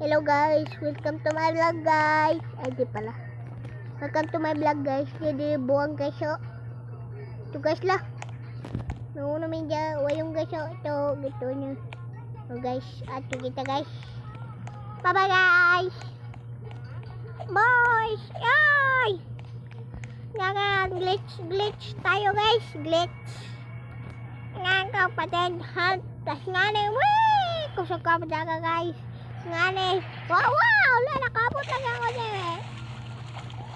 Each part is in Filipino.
Hello guys, welcome to my vlog guys. Ay di pala. Welcome to my vlog guys. Jadi buang guys yo. Ito guys lah. Nauna medya wayong guys yo. Ito gitu nya. So guys, ato kita guys. Bye bye guys. Boys, ay. Jangan glitch tayo guys, glitch. Ngan kapatid, tas ngane, wee. Kusog ka pa guys. Ngane. Wow, wala nakabot lang ako dyan.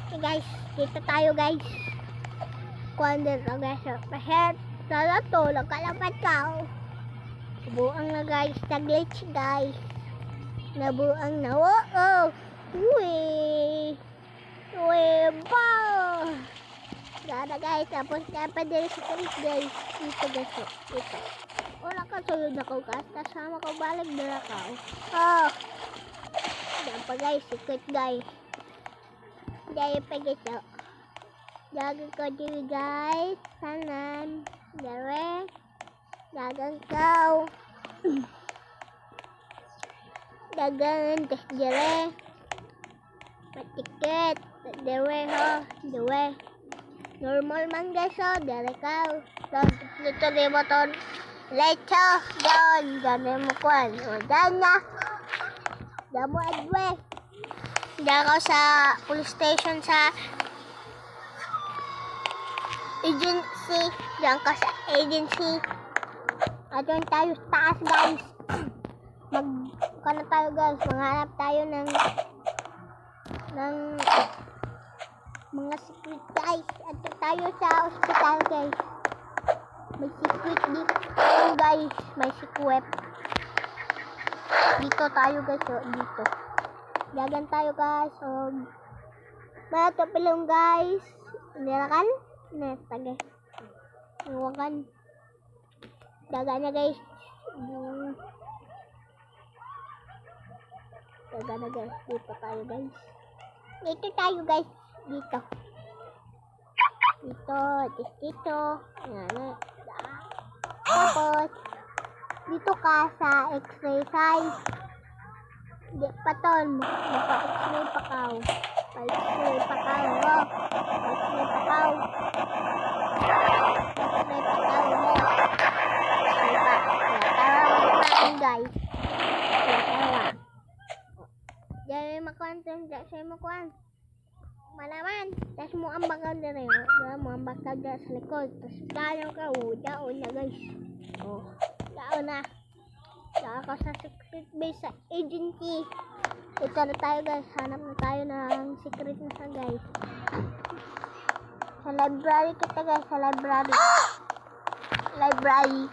Okay guys, dito tayo guys. Kuwander na guys. Pahet, sana to, nagkalapat ka. Nabuang na guys, na-glitch guys. Nabuang na, oh. Uy. Ba. Gana guys, tapos dapat din sa kulit guys. Dito guys, dito. Wala ka sulod ako guys. Kasama ko balik dala ka. Oh. Yan pa guys. Secret guys. Daya pa guys. Jagan ko dito guys. Kanan. Dere. Jagan ko. Jagan. Tas dere. Matiket. Dere ho. Dere. Normal man guys ho. Dere ka. Dito di mo ton. Lecho, dyan mo kuhan. O, dyan na. Dyan mo adwe. Dyan ako sa police station sa agency. Dyan ka sa agency. At yun tayo sa taas guys. Magkano tayo guys. Maghanap tayo ng mga secret guys. At tayo sa hospital guys. May secret dito guys, may secret. Dito tayo guys, dito. Jagan tayo guys, mga topilong guys. Nirakan? Nesta guys. Iwakan. Jagan na guys. Jagan na guys, dito tayo guys. Dito tayo guys, dito. Dito. Yan. Tapos, dito ka sa exercise. Di pa ton, magpa-x-ray pa kaw. Pa-x-ray pa kaw, ho. Pa-x-ray pa kaw. Pa-x-ray pa kaw, ho. Pa-x-ray pa. Kaya tawa natin guys. Kaya tawa. Diyan makuantin, diyan siya makuan. Malaman, tas mo ang bakal na rin, mo ang bakal na sa likod, tas daon ka, daon na guys. Oh, daon na. Daon ka sa secret base sa agency. Ito na tayo guys, hanap na tayo ng secret na sa guys. Sa library kita guys, sa library. Library.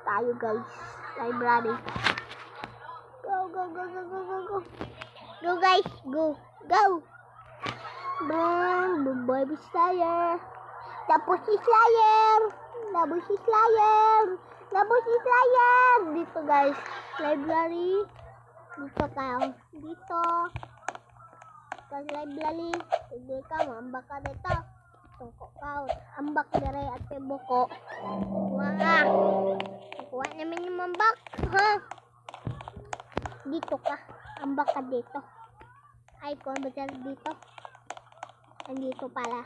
Tayo guys, library. Go. Go guys, go. Boy Slayer. Tapos si Slayer. Dito guys, library. Dito ka. Dito. Tapos library. Hindi ka, mambak ka dito. Tungkok ka. Ambak dari at buko. Kuha namin yung mambak. Ha? Dito ka. Ambak ka dito. Ay, kung ba dito? Andito pala.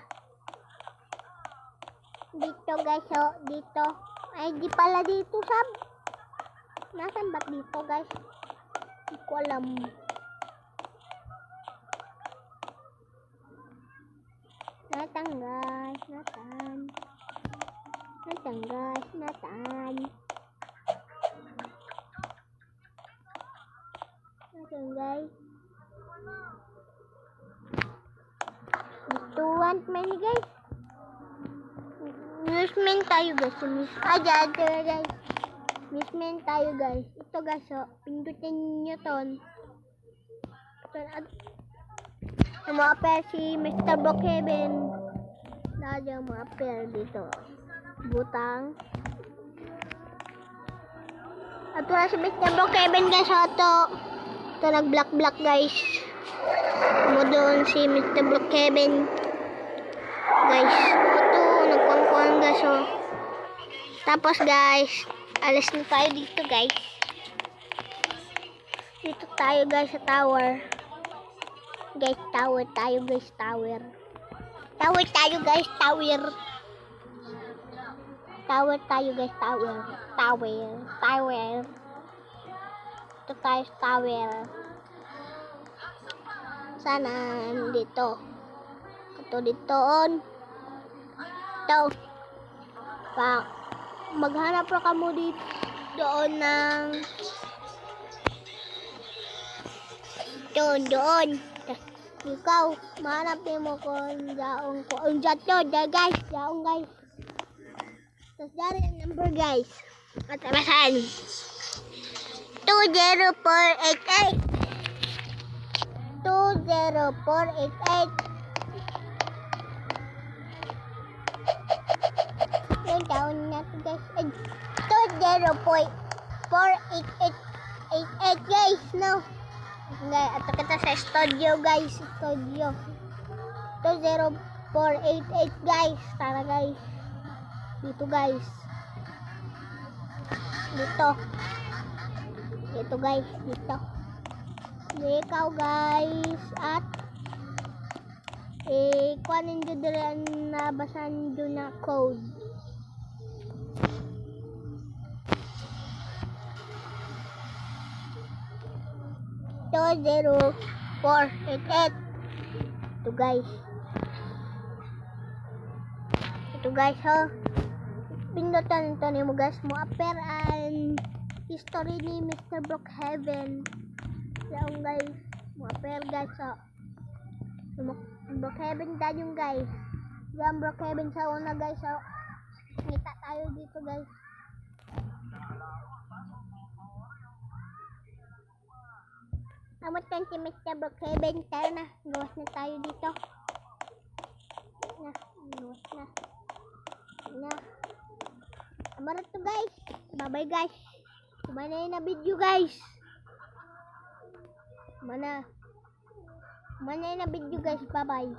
Dito guys, dito. Ay, di pala dito, sab. Nasaan ba dito guys? Hindi ko alam. Natang guys. Dituan main guys. Newsman tayo guys. Guys. Newsman tayo guys. Ito guys, pindutin nyo ton. Mga si Mr. Brookhaven. Nadya mga pair dito. Butang. At wala si Mr. Brookhaven guys. Ito nag-black guys. Mo doon si Mr. Brookhaven. Guys, ito nagkuhan guys. Tapos guys, alis na tayo dito guys. Dito tayo guys sa tower. Guys, tower tayo guys, tower. Tower tayo guys, tower. Tower tayo guys, tower. Tower. Tower. Dito tayo sa tower. Sana dito. Ito dito. Ito. Maghanap pa kamo dito doon ng doon. Ikaw, mahanap mo kung daong ko. Ang jato, guys. Daong guys. Tapos dari ang number guys. At abasan. 20488. 20488. Yung taon natin guys. 20488 guys. No. Guys, ato kita sa studio guys. Studio. 20488 guys. Tara guys. Dito guys. Dito. Dito guys. Dito. Ikaw guys. At kuhanin nyo dire ang nabasan nyo na code. Ito 0488. Ito guys. Ito guys ha. Pindutan ito ni mo guys mo appear ang history ni Mr. Brookhaven. Yan guys. Mo appear guys ha. Brookhaven tayo guys. Yan Brookhaven sa una guys ha. Kita tayo dito guys. Amot yan si Mr. Brookhaven. Tara na. Gawas na tayo dito. Gawas na. Na. Amara to guys. Bye-bye guys. Kumana na video guys. Kumana na video guys. Bye-bye.